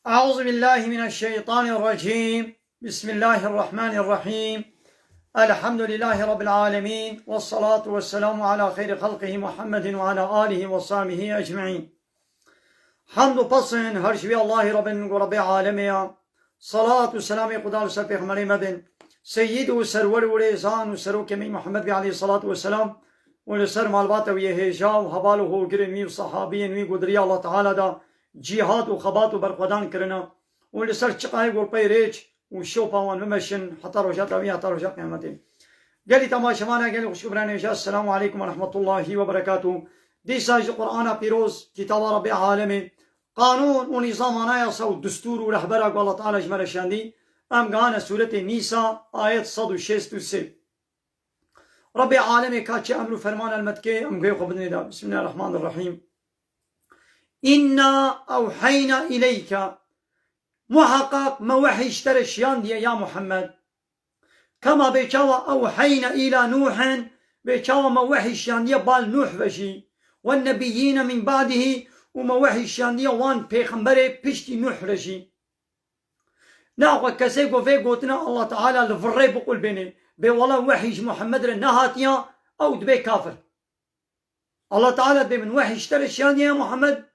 أعوذ بالله من الشيطان الرجيم. بسم الله الرحمن الرحيم. الحمد لله رب العالمين، والصلاة والسلام على خير خلقه محمد وعلى آله وصحبه أجمعين. حمد و پسند هر شوی الله رب عالمیا. صلاة و سلام خدا سر پیغمبر مدن سید و سرور و ریزان و سرو کمی محمد علیه الصلاة والسلام و لسر مالبات و یهجا و حبال و گرمی و صحابین و قدری الله تعالی دا جهاد و خبات و برخودان کرنا و لسر چقای گرپی ریچ و شو پاوان ممشن حتی روشات اوی حتی روشات قیامتین. گلی تماشمانه گلی خوشکبرانه جا. السلام علیکم و رحمت الله و برکاته. دیساج قرآن پیروز کتاب رب عالمی قانون و نظام آنایاسا و دستور و رهبره و الله تعالی جمره شاندی ام گانه سورت نیسا آیت 163. رب عالمی کاچه امر و فرمان المتکه ام گوی خبدنی دا. بسم الله الرحمن الرحیم. إنا أوحينا إليك محقق ما وحي اشترشيان دي يا محمد كما بيشاوى أوحينا إلى نوح بيشاوى ما وحي اشترشيان دي بال نوح وشي والنبيين من بعده وما وحي اشترشيان دي وان پیغمبر پشتي نوح رشي ناقوى كسيقو في قوتنا الله تعالى لفري بقول بيني بي والله وحي محمد رنهاتيا أو دبي كافر. الله تعالى دي من وحي اشترشيان دي يا محمد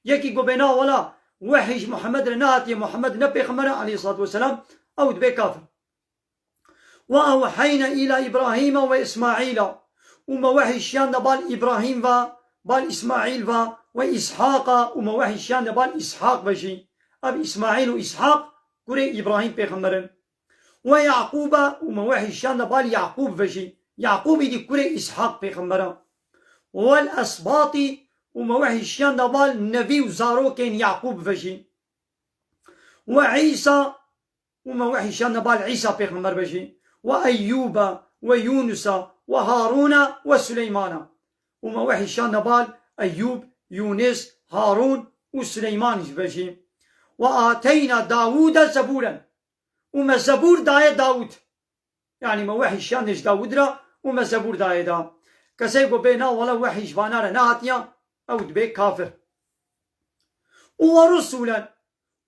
يكي قبنا ولا وحي محمد رناتي محمد نبي خمرة عليه الصلاة والسلام أو دبي كافر. وأوحينا إلى إبراهيم وإسماعيل وما وحي الشيان بال إبراهيم بال إسماعيل وإسحاق وما وحي الشيان بال إسحاق بشي أب إسماعيل وإسحاق كري إبراهيم بيخمرن ويعقوب وما وحي الشيان بال يعقوب بشي يعقوب دي كري إسحاق بيخمرن والأسباط وما وحي الشيان دبال نبي وزاروكين يعقوب فشي وعيسى وما وحي الشيان دبال عيسى بيغمبر فشي وأيوب ويونس وهارون وسليمان وما وحي الشيان دبال أيوب يونس هارون وسليمان فشي وآتينا داود زبورا وما زبور داية داود يعني ما وحي الشيان دش داود را وما زبور داية دا كسيقو بينا ولا وحي جبانا را نهاتيا أو دبي كافر. ورسولا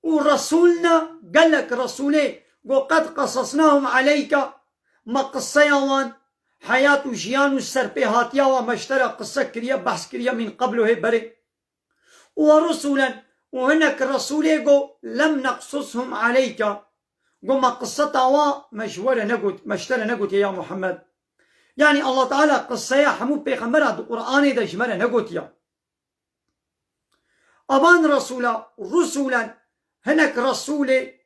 ورسولنا قال لك رسولي وقد قصصناهم عليك ما قصيوان حياة جيان السربيهاتيا وما اشترى قصة كريا بحث كريا من قبله هبري. ورسولا وهناك رسولي لم نقصصهم عليك ما قصتها مشورة نقول مشترى نقول يا محمد يعني الله تعالى قصة حمود بيغمبر القرآن ده جمرة نقول يا أبان رسولا هناك رسولي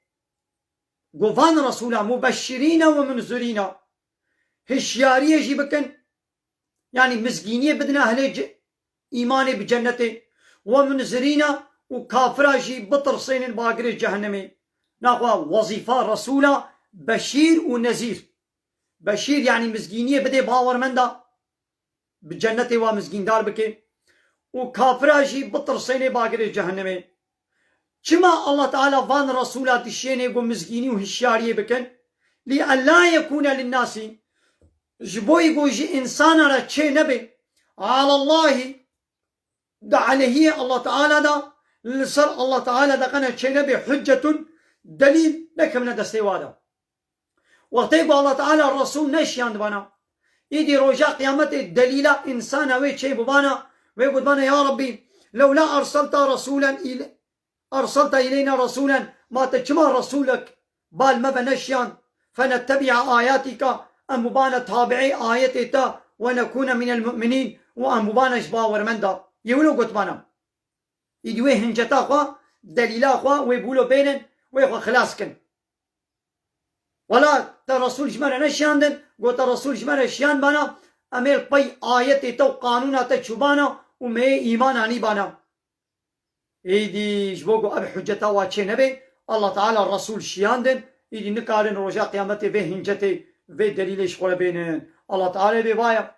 قفان رسولا مبشرين ومنذرين هشيارية جيبكن يعني مسكينية بدنا أهل إيماني بجنته ومنذرين وكافرة جي بطرسين باقر جهنمي ناقوا وظيفة رسولا بشير ونذير. بشير يعني مسكينية بدي باور من دا بجنته ومسكين دار بكي وكافرة جي بطرسين باقر جهنمي. كما الله تعالى فان رسولات الشيني قو مزقيني وهشاريه بكن لأن لا يكون للناس جبوي قو جي إنسانا را چه نبي على الله دا عليه الله تعالى دا لسر الله تعالى دا قنا چه نبي حجة دليل لكم ندستيوادا وقتيقو الله تعالى الرسول نشيان دبانا يدي رجاء قيامت دليل إنسانا وي چه ببانا ويقول بنا يا ربي لولا أرسلت إلينا رسولا ما تجمع رسولك بال ما بنشيان فنتبع آياتك أم مبانا تابعي آياتك ونكون من المؤمنين وأم مبانا شباور من دا يقولوا قلت بنا يدوي هنجتا خوا دليلا خوا ويقولوا بينن ويخوا خلاصكن ولا ترسول جمال نشيان دن قلت رسول جمال شيان بنا أمير بي آياتك وقانونات شبانا ومي إيمان عني بانا إيدي جبوكو أب حجتا واتشي نبي الله تعالى الرسول شياندن إيدي نكارن رجاء قيامتي في هنجتي في دليل شغل بينن الله تعالى ببايا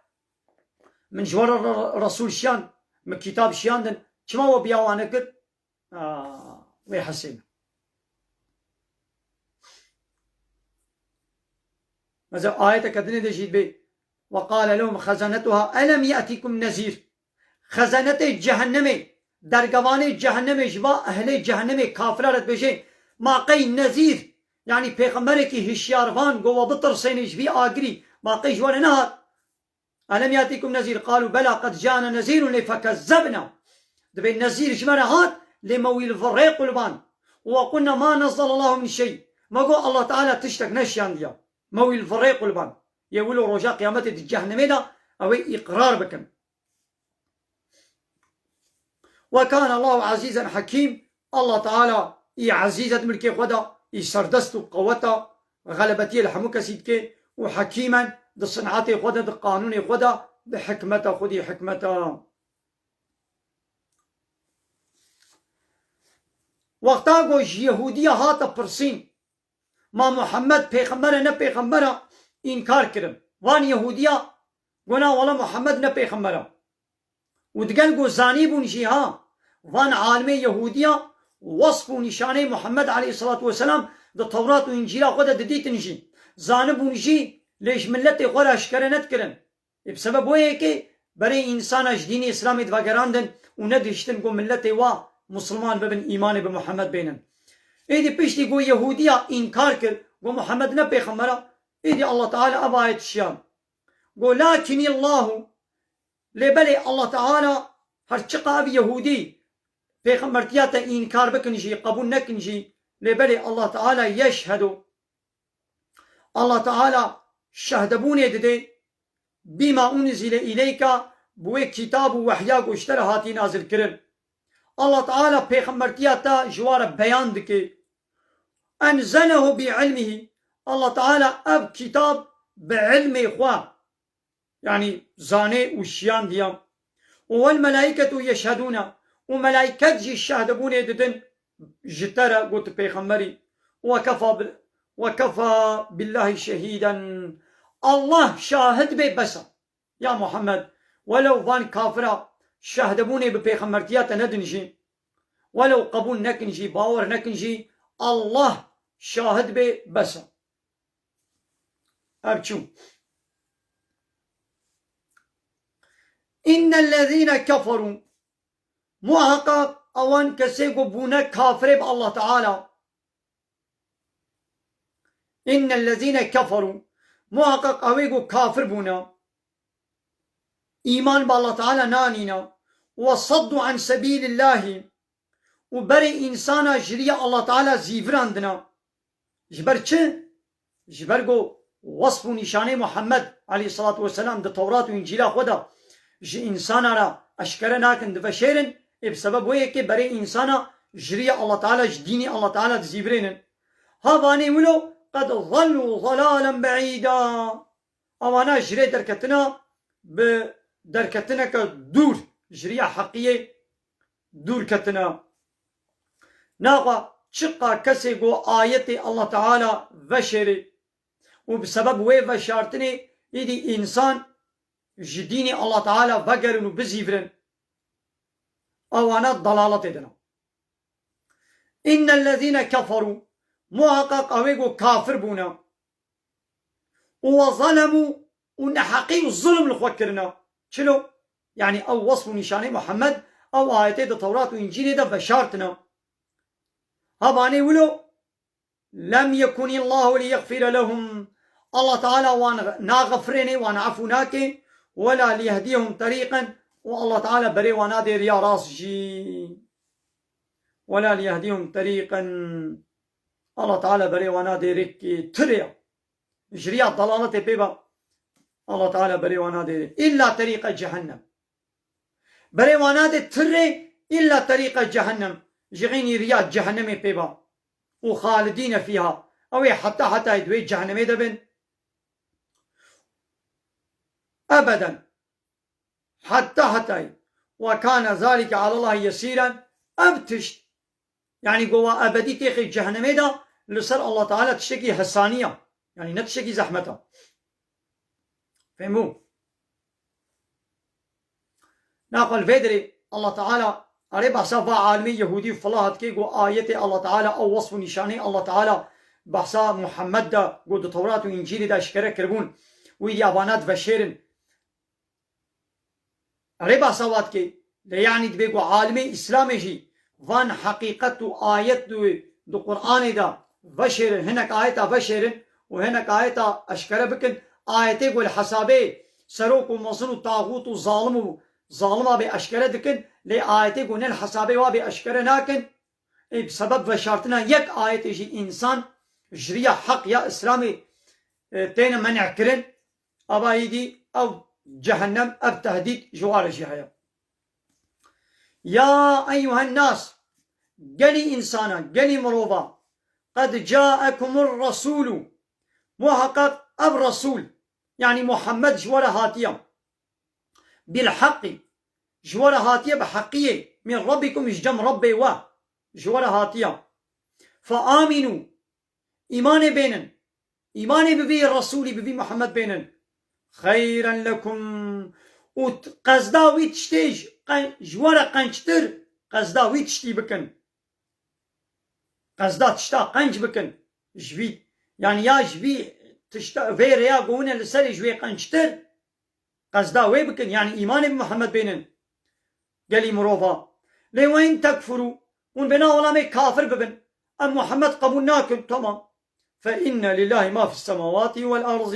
من جوار الرسول شيان من كتاب شياندن كما هو بياوانا كد ويحسين ماذا آية كدني دي جيد بي وقال لهم خزنتها ألم يأتيكم نذير خزنة جهنم درگوانه جهنم جوا اهل جهنم کافرات بجه ما قی نذیر يعني پیغمبر کی هشیاروان گو بترسین جوی آگری ما قی جوان نهات ألم يأتيكم نذير قالوا بلى قد جاءنا نذير فكذبنا دبي النذير جمرة هات لموي الفريق قلبان وقلنا ما نزل الله من شيء ما قول الله تعالى تشتك نشيان ديا موي الفريق قلبان يقولوا رجاء قيامة الجهنم دا أو إقرار بكم وكان الله عزيزا حكيم الله تعالى عزيزة ملكي خدا سردست قوتا غلبتي الحموك سيدك وحكيما ده صنعات خدا ده قانون خدا ده حكمة خدي حكمة وقتا گوش یهودیه هاتا پرسین ما محمد پیغمبر نه پیغمبر انکار کرم وان یهودیه گونا والا محمد نه پیغمبر و دگل گو زانی بونشی ها وان عالم یهودیه وصف و نشانه محمد علیه الصلاة والسلام ده تورات و انجیل خدا ددیت نشی زانی بونشی لیش ملت خود اشکره ند کرن بسبب ویه که برای انسان دین اسلامی دواگراندن و ندشتن گو ملت وا مسلمان ببن ایمان به محمد بینن ایدی پشتی گو یهودیا انکار کرد گو محمد نه پیغمبره ایدی الله تعالی ابایت شیان گو لکنی الله لبلی الله تعالی هر چقا یهودی پیغمبرتیات انکار بکنجی قبول نکنجی لبلی الله تعالی یشهدو الله تعالی شهدبونه دده بما انزل الیک بوی کتاب و وحیا گوشتر هاتی نازل کرن الله تعالى پیغمبرتیاتا جوار بیان دکه انزله بعلمه الله تعالى اب كتاب بعلم خواه يعني زاني وشيان ديام والملائكة يشهدون وملائكة جي الشهدبون يددن جترى قلت بيغمبري وكفى بالله شهيدا الله شاهد بي بس يا محمد ولو فان كافرة شهدبوني ببيغمبرتيات ندنجي ولو قبول نكنجي باور نكنجي الله شاهد بي بس أبشو إن الذين كفروا محقق أوان كسيقوا بونا كافر بالله تعالى إن الذين كفروا محقق أويقوا كافر بونا إيمان بالله تعالى نانينا وصدوا عن سبيل الله وبري إنسانا جريا الله تعالى زيفراندنا جبر چه؟ جبر گو وصف و نشانه محمد عليه الصلاة والسلام ده توراة و انجيلا خدا جي إنسانا را أشكره ناكن دفشيرن بسبب ويه كي بري إنسانا جريا الله تعالى جديني الله تعالى زيفرينن هاواني ولو قد ظلوا ضلالا بعيدا أوانا جري دركتنا دركتنا كدور جريا حقية دور كتنا ناقا شقا كسي قو آية الله تعالى وشري وبسبب وي وشارتني يدي إنسان جديني الله تعالى وقرن وبزيفرن أوانا ضلالة دنا إن الذين كفروا محقق أويقو كافر بونا وظلموا ونحقي الظلم لخوكرنا شلو؟ يعني أو وصف نشاني محمد أو آياتي دا توراة وإنجيل دا بشارتنا هباني ولو لم يكن الله ليغفر لهم الله تعالى وان ناغفرني وان عفوناك ولا ليهديهم طريقا والله تعالى بري ونادر يا راسجي ولا ليهديهم طريقا الله تعالى بري ونادرك تريا جريا ضلالة بيبا الله تعالى بري ونادر إلا طريق جهنم بري ونادر تري إلا طريق جهنم جغيني رياض جهنم بيبا وخالدين فيها أو حتى يدوي جهنم دبن أبدا حتى وكان ذلك على الله يسيرا أبتشت يعني قوة أبدي تيخي جهنم دا لسر الله تعالى تشتكي حسانية يعني نتشكي زحمتها فهموا ناقل فيدري الله تعالى أريد صفا عالمي يهودي فلاحت كي قو آية الله تعالى أو وصف نشاني الله تعالى بحثا محمد دا قو دو توراة و إنجيل دا شكرا كربون ويدي أبانات وشيرن أريد صفات كي يعني دبيقو عالمي إسلامي جي وان حقيقة آيات دو قرآن دا بشر هناك آيات بشر وهناك آيات أشكره بكن آياتي قول حسابي سروك ومصن وطاغوت وظالم بأشكره دكن لي آياتي قول الحسابي وبأشكره ناكن بسبب وشارتنا يك آيات جي إنسان جريا حق يا إسلامي تين منع كرن أبا يدي أو جهنم أب تهديد جوار جهيا. يا أيها الناس قلي إنسانا قلي مروبا قد جاءكم الرسول محقق الرسول يعني محمد جوار هاتيا بالحق جوار هاتيا بحقية من ربكم اجدم ربي و جوار هاتيا فآمنوا إيمان بينن إيمان ببي الرسول ببي محمد بينن خيرا لكم وقصدا ويتشتيج جوارا قنشتر قصدا ويتشتي بكن قصدا تشتا قنج بكن جوي يعني يا جوي تشتا فير يا قونا لسري جوي قنشتر قصدا وي بكن يعني إيمان بمحمد بينن قالي مروفا لي وين تكفروا ونبنا ولا مي كافر ببن أم محمد قبول ناكل تمام فإن لله ما في السماوات والأرض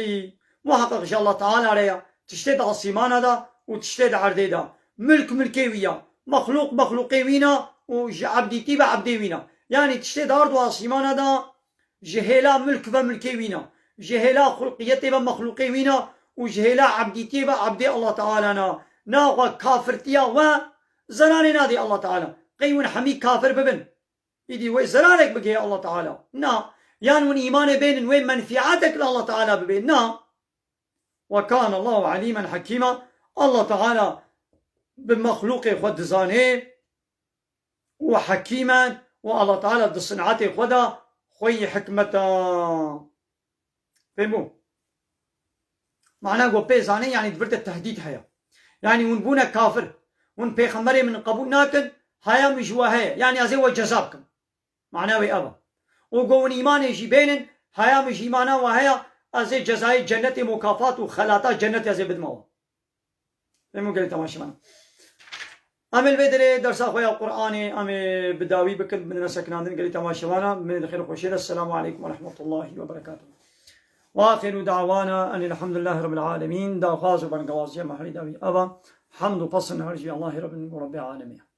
محقق إن شاء الله تعالى عليها تشتد عصيمان هذا وتشتد عردي دا ملك ملكي ويا مخلوق مخلوقي وينا وعبدي تيبا عبدي وينا يعني تشتد عرض وعصيمان هذا جهلا ملك وملكي وينا جهلا خلقيتي ومخلوقي وينا وجهلا عبدي تيبا عبدي الله تعالى نا كافرتيا وزراني نادي الله تعالى قيون حمي كافر ببن يدي وي زرانك بقي الله تعالى نا يعني من إيمان بين وين منفعتك لله تعالى ببين نا وكان الله عليما حكيما الله تعالى بمخلوق خد زانه وحكيما والله تعالى بصنعته خدا خوي حكمتا فهموا معناه قو بيزانه يعني دبرت التهديد هيا يعني ونبونا كافر ون بيخمري من قبول ناكن هيا مجوا هيا يعني أزي وجزابكم معناه ويأبا وقون إيمان يجي بينن هيا مش إيمانا وهيا أزي جزاي جنة مكافات وخلاتات جنة أزي بدموا فهموا قلت تماشي معنا أمل بدري درس أخويا القرآن أمي بداوي بكل من نسكناندن قلت تماشي معنا من الخير وخير السلام عليكم ورحمة الله وبركاته وآخر دعوانا أن الحمد لله رب العالمين دا غازو بن غوازي محري داوي أبا حمد وقصن هرجي الله رب العالمين